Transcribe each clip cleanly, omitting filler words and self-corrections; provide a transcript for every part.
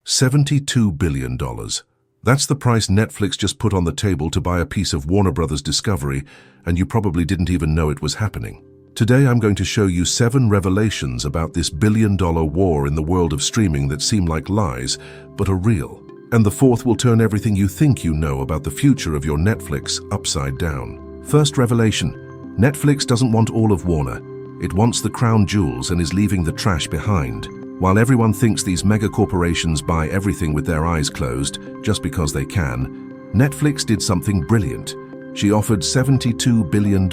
$72 billion. That's the price Netflix just put on the table to buy a piece of Warner Brothers Discovery, and you probably didn't even know it was happening. Today I'm going to show you 7 revelations about this billion-dollar war in the world of streaming that seem like lies, but are real. And the 4th will turn everything you think you know about the future of your Netflix upside down. First revelation: Netflix doesn't want all of Warner. It wants the crown jewels and is leaving the trash behind. While everyone thinks these mega corporations buy everything with their eyes closed, just because they can, Netflix did something brilliant. She offered $72 billion,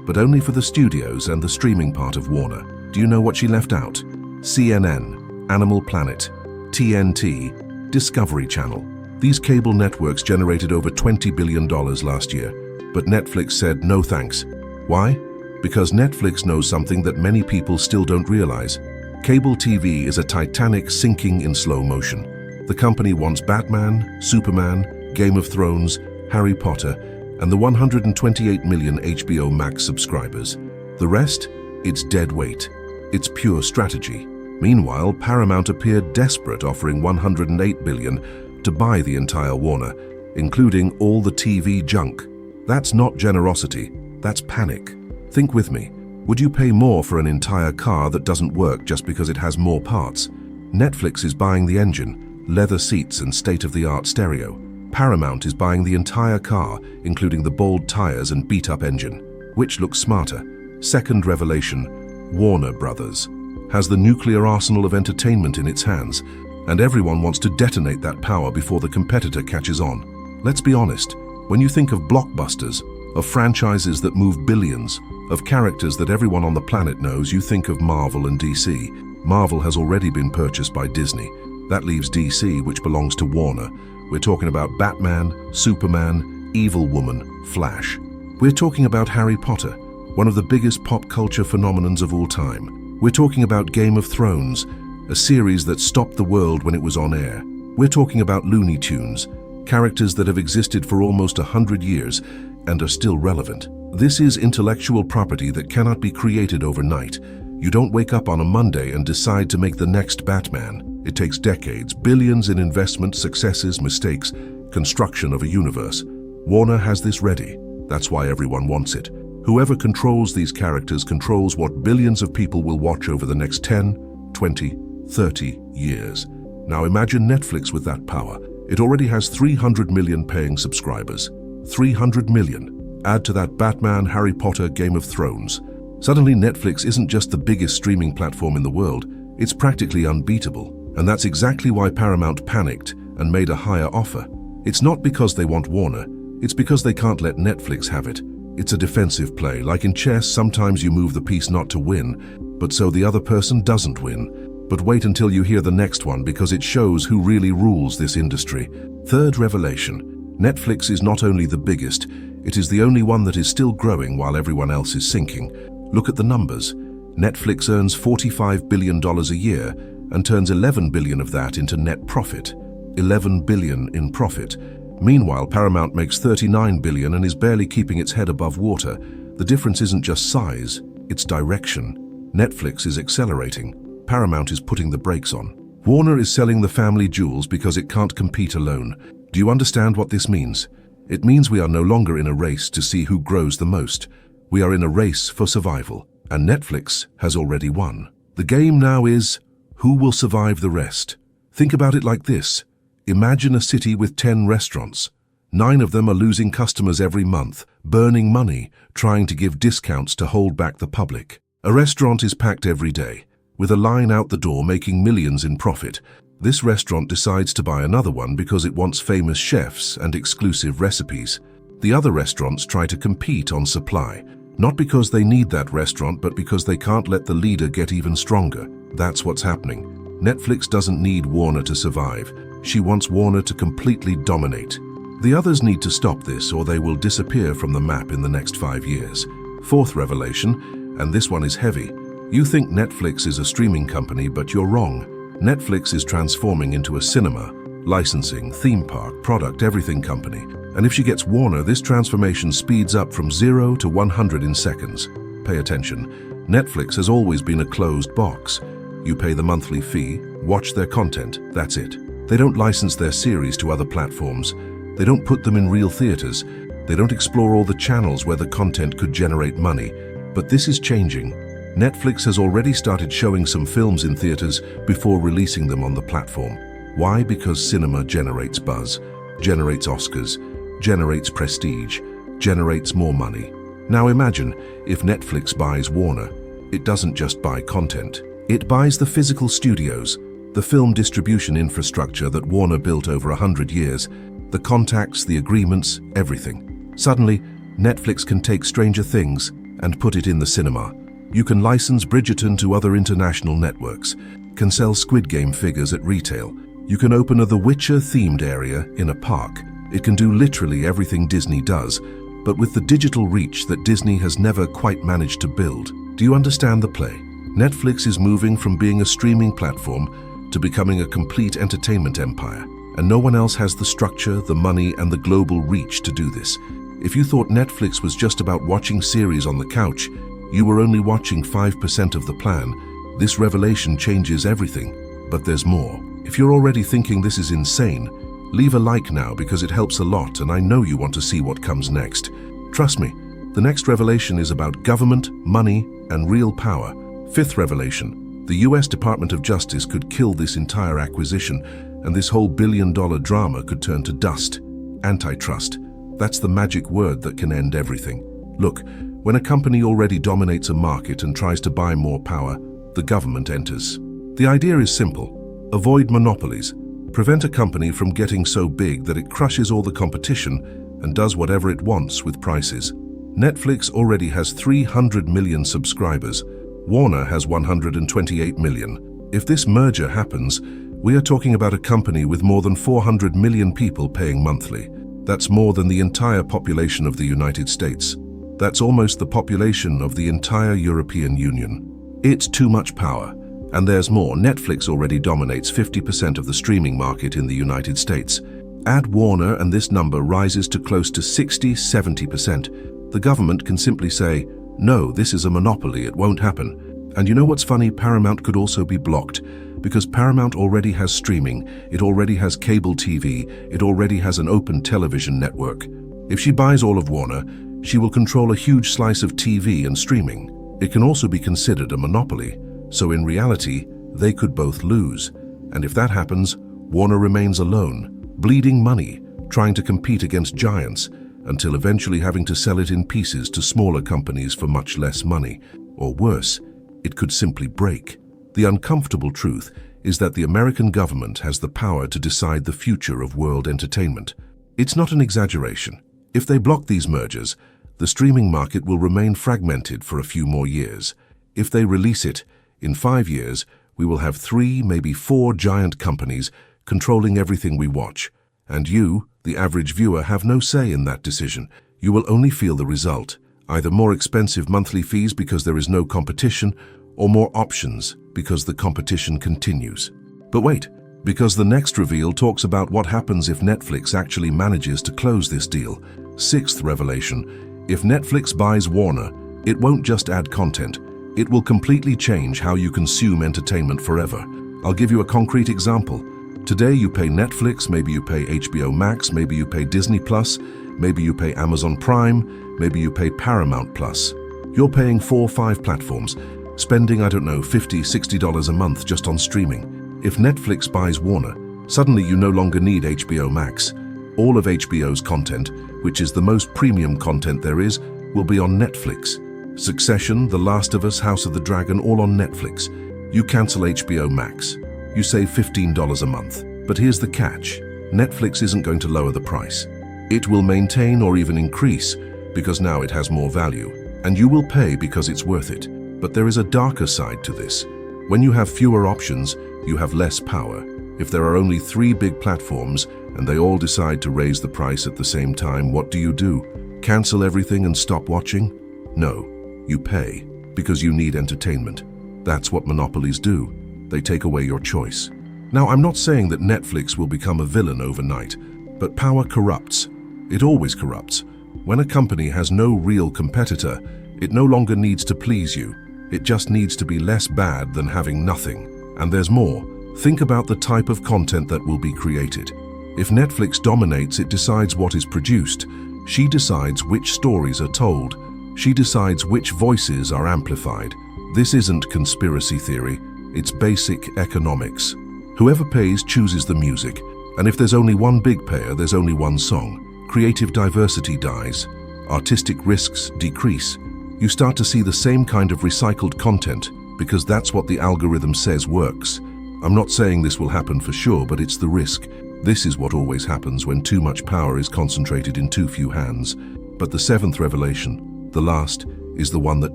but only for the studios and the streaming part of Warner. Do you know what she left out? CNN, Animal Planet, TNT, Discovery Channel. These cable networks generated over $20 billion last year, but Netflix said no thanks. Why? Because Netflix knows something that many people still don't realize. Cable TV is a Titanic sinking in slow motion. The company wants Batman, Superman, Game of Thrones, Harry Potter, and the 128 million HBO Max subscribers. The rest? It's dead weight. It's pure strategy. Meanwhile, Paramount appeared desperate, offering $108 billion to buy the entire Warner, including all the TV junk. That's not generosity, that's panic. Think with me. Would you pay more for an entire car that doesn't work just because it has more parts? Netflix is buying the engine, leather seats, and state-of-the-art stereo. Paramount is buying the entire car, including the bald tires and beat-up engine. Which looks smarter? Second revelation: Warner Brothers has the nuclear arsenal of entertainment in its hands, and everyone wants to detonate that power before the competitor catches on. Let's be honest, when you think of blockbusters, of franchises that move billions, of characters that everyone on the planet knows, you think of Marvel and DC. Marvel has already been purchased by Disney. That leaves DC, which belongs to Warner. We're talking about Batman, Superman, Evil Woman, Flash. We're talking about Harry Potter, one of the biggest pop culture phenomenons of all time. We're talking about Game of Thrones, a series that stopped the world when it was on air. We're talking about Looney Tunes, characters that have existed for almost 100 years and are still relevant. This is intellectual property that cannot be created overnight. You don't wake up on a Monday and decide to make the next Batman. It takes decades, billions in investment, successes, mistakes, construction of a universe. Warner has this ready. That's why everyone wants it. Whoever controls these characters controls what billions of people will watch over the next 10, 20, 30 years. Now imagine Netflix with that power. It already has 300 million paying subscribers. 300 million. Add to that Batman, Harry Potter, Game of Thrones. Suddenly Netflix isn't just the biggest streaming platform in the world, it's practically unbeatable. And that's exactly why Paramount panicked and made a higher offer. It's not because they want Warner, it's because they can't let Netflix have it. It's a defensive play. Like in chess, sometimes you move the piece not to win, but so the other person doesn't win. But wait until you hear the next one, because it shows who really rules this industry. Third revelation: Netflix is not only the biggest, it is the only one that is still growing while everyone else is sinking. Look at the numbers. Netflix earns $45 billion a year and turns $11 billion of that into net profit. $11 billion in profit. Meanwhile, Paramount makes $39 billion and is barely keeping its head above water. The difference isn't just size, it's direction. Netflix is accelerating. Paramount is putting the brakes on. Warner is selling the family jewels because it can't compete alone. Do you understand what this means? It means we are no longer in a race to see who grows the most. We are in a race for survival, and Netflix has already won. The game now is, who will survive the rest? Think about it like this. Imagine a city with 10 restaurants. 9 of them are losing customers every month, burning money, trying to give discounts to hold back the public. A restaurant is packed every day, with a line out the door making millions in profit. This restaurant decides to buy another one because it wants famous chefs and exclusive recipes. The other restaurants try to compete on supply, not because they need that restaurant, but because they can't let the leader get even stronger. That's what's happening. Netflix doesn't need Warner to survive. She wants Warner to completely dominate. The others need to stop this, or they will disappear from the map in the next 5 years. Fourth revelation, and this one is heavy. You think Netflix is a streaming company, but you're wrong. Netflix is transforming into a cinema, licensing, theme park, product, everything company. And if she gets Warner, this transformation speeds up from 0 to 100 in seconds. Pay attention. Netflix has always been a closed box. You pay the monthly fee, watch their content, that's it. They don't license their series to other platforms. They don't put them in real theaters. They don't explore all the channels where the content could generate money. But this is changing. Netflix has already started showing some films in theaters before releasing them on the platform. Why? Because cinema generates buzz, generates Oscars, generates prestige, generates more money. Now imagine if Netflix buys Warner. It doesn't just buy content. It buys the physical studios, the film distribution infrastructure that Warner built over 100 years, the contacts, the agreements, everything. Suddenly, Netflix can take Stranger Things and put it in the cinema. You can license Bridgerton to other international networks, can sell Squid Game figures at retail. You can open a The Witcher-themed area in a park. It can do literally everything Disney does, but with the digital reach that Disney has never quite managed to build. Do you understand the play? Netflix is moving from being a streaming platform to becoming a complete entertainment empire, and no one else has the structure, the money, and the global reach to do this. If you thought Netflix was just about watching series on the couch, you were only watching 5% of the plan. This revelation changes everything, but there's more. If you're already thinking this is insane, leave a like now because it helps a lot, and I know you want to see what comes next. Trust me, the next revelation is about government, money, and real power. Fifth revelation, the US Department of Justice could kill this entire acquisition, and this whole billion-dollar drama could turn to dust. Antitrust. That's the magic word that can end everything. Look, when a company already dominates a market and tries to buy more power, the government enters. The idea is simple. Avoid monopolies. Prevent a company from getting so big that it crushes all the competition and does whatever it wants with prices. Netflix already has 300 million subscribers. Warner has 128 million. If this merger happens, we are talking about a company with more than 400 million people paying monthly. That's more than the entire population of the United States. That's almost the population of the entire European Union. It's too much power. And there's more. Netflix already dominates 50% of the streaming market in the United States. Add Warner and this number rises to close to 60–70%. The government can simply say, no, this is a monopoly, it won't happen. And you know what's funny? Paramount could also be blocked, because Paramount already has streaming, it already has cable TV, it already has an open television network. If she buys all of Warner, she will control a huge slice of TV and streaming. It can also be considered a monopoly. So in reality, they could both lose. And if that happens, Warner remains alone, bleeding money, trying to compete against giants, until eventually having to sell it in pieces to smaller companies for much less money. Or worse, it could simply break. The uncomfortable truth is that the American government has the power to decide the future of world entertainment. It's not an exaggeration. If they block these mergers, the streaming market will remain fragmented for a few more years. If they release it, in 5 years, we will have 3, maybe 4 giant companies controlling everything we watch. And you, the average viewer, have no say in that decision. You will only feel the result, either more expensive monthly fees because there is no competition, or more options because the competition continues. But wait, because the next reveal talks about what happens if Netflix actually manages to close this deal. Sixth revelation, if Netflix buys Warner, it won't just add content. It will completely change how you consume entertainment forever. I'll give you a concrete example. Today you pay Netflix, maybe you pay HBO Max, maybe you pay Disney Plus, maybe you pay Amazon Prime, maybe you pay Paramount Plus. You're paying 4 or 5 platforms, spending, I don't know, $50, $60 a month just on streaming. If Netflix buys Warner, suddenly you no longer need HBO Max. All of HBO's content, which is the most premium content there is, will be on Netflix. Succession, The Last of Us, House of the Dragon, all on Netflix. You cancel HBO Max. You save $15 a month. But here's the catch. Netflix isn't going to lower the price. It will maintain or even increase because now it has more value. And you will pay because it's worth it. But there is a darker side to this. When you have fewer options, you have less power. If there are only 3 big platforms and they all decide to raise the price at the same time, what do? Cancel everything and stop watching? No. You pay because you need entertainment. That's what monopolies do. They take away your choice. Now, I'm not saying that Netflix will become a villain overnight, but power corrupts. It always corrupts. When a company has no real competitor, it no longer needs to please you. It just needs to be less bad than having nothing. And there's more. Think about the type of content that will be created. If Netflix dominates, it decides what is produced. She decides which stories are told. She decides which voices are amplified. This isn't conspiracy theory, it's basic economics. Whoever pays chooses the music, and if there's only one big payer, there's only one song. Creative diversity dies. Artistic risks decrease. You start to see the same kind of recycled content because that's what the algorithm says works. I'm not saying this will happen for sure, but it's the risk. This is what always happens when too much power is concentrated in too few hands. But the seventh revelation, the last, is the one that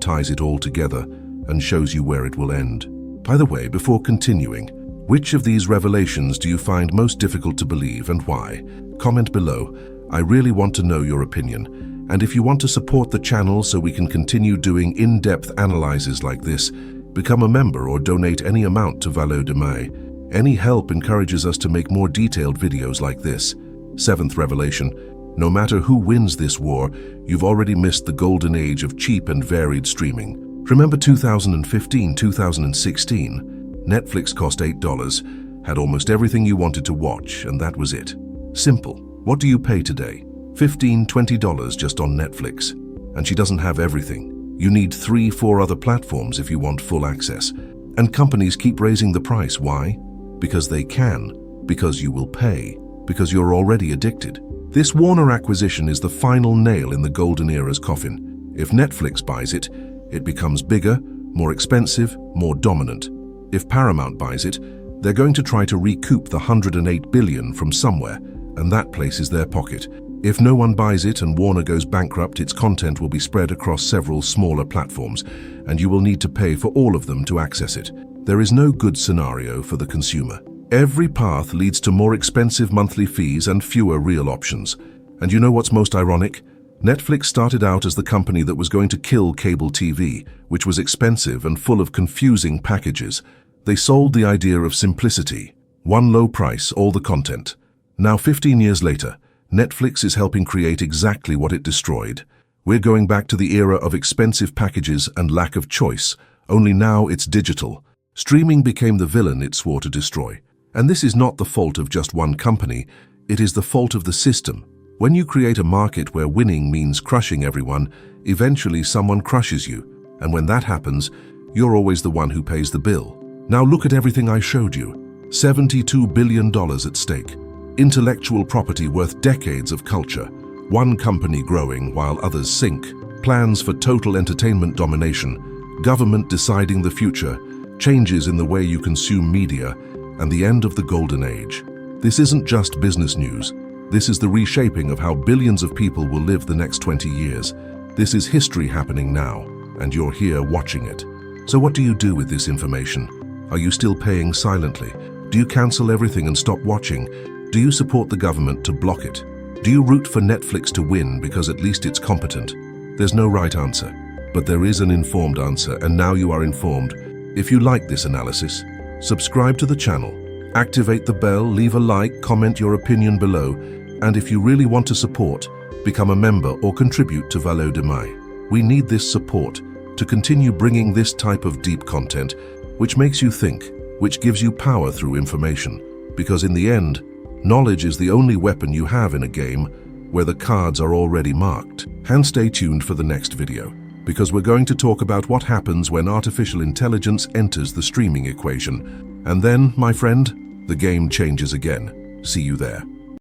ties it all together and shows you where it will end. By the way, before continuing, which of these revelations do you find most difficult to believe and why? Comment below. I really want to know your opinion. And if you want to support the channel so we can continue doing in-depth analyses like this, become a member or donate any amount to Valo de Mai. Any help encourages us to make more detailed videos like this. Seventh revelation, no matter who wins this war, you've already missed the golden age of cheap and varied streaming. Remember 2015, 2016? Netflix cost $8, had almost everything you wanted to watch, and that was it. Simple. What do you pay today? $15, $20 just on Netflix. And she doesn't have everything. You need 3-4 other platforms if you want full access. And companies keep raising the price. Why? Because they can. Because you will pay. Because you're already addicted. This Warner acquisition is the final nail in the golden era's coffin. If Netflix buys it, it becomes bigger, more expensive, more dominant. If Paramount buys it, they're going to try to recoup the $108 billion from somewhere, and that place is their pocket. If no one buys it and Warner goes bankrupt, its content will be spread across several smaller platforms, and you will need to pay for all of them to access it. There is no good scenario for the consumer. Every path leads to more expensive monthly fees and fewer real options. And you know what's most ironic? Netflix started out as the company that was going to kill cable TV, which was expensive and full of confusing packages. They sold the idea of simplicity. One low price, all the content. Now, 15 years later, Netflix is helping create exactly what it destroyed. We're going back to the era of expensive packages and lack of choice, only now it's digital. Streaming became the villain it swore to destroy. And this is not the fault of just one company, it is the fault of the system. When you create a market where winning means crushing everyone, eventually someone crushes you. And when that happens, you're always the one who pays the bill. Now look at everything I showed you. $72 billion at stake. Intellectual property worth decades of culture. One company growing while others sink. Plans for total entertainment domination. Government deciding the future. Changes in the way you consume media. And the end of the golden age. This isn't just business news. This is the reshaping of how billions of people will live the next 20 years. This is history happening now, and you're here watching it. So what do you do with this information? Are you still paying silently? Do you cancel everything and stop watching? Do you support the government to block it? Do you root for Netflix to win because at least it's competent? There's no right answer, but there is an informed answer, and now you are informed. If you like this analysis, subscribe to the channel, activate the bell, leave a like, comment your opinion below, and if you really want to support, become a member or contribute to Valo de Mai. We need this support to continue bringing this type of deep content, which makes you think, which gives you power through information. Because in the end, knowledge is the only weapon you have in a game where the cards are already marked. And stay tuned for the next video, because we're going to talk about what happens when artificial intelligence enters the streaming equation. And then, my friend, the game changes again. See you there.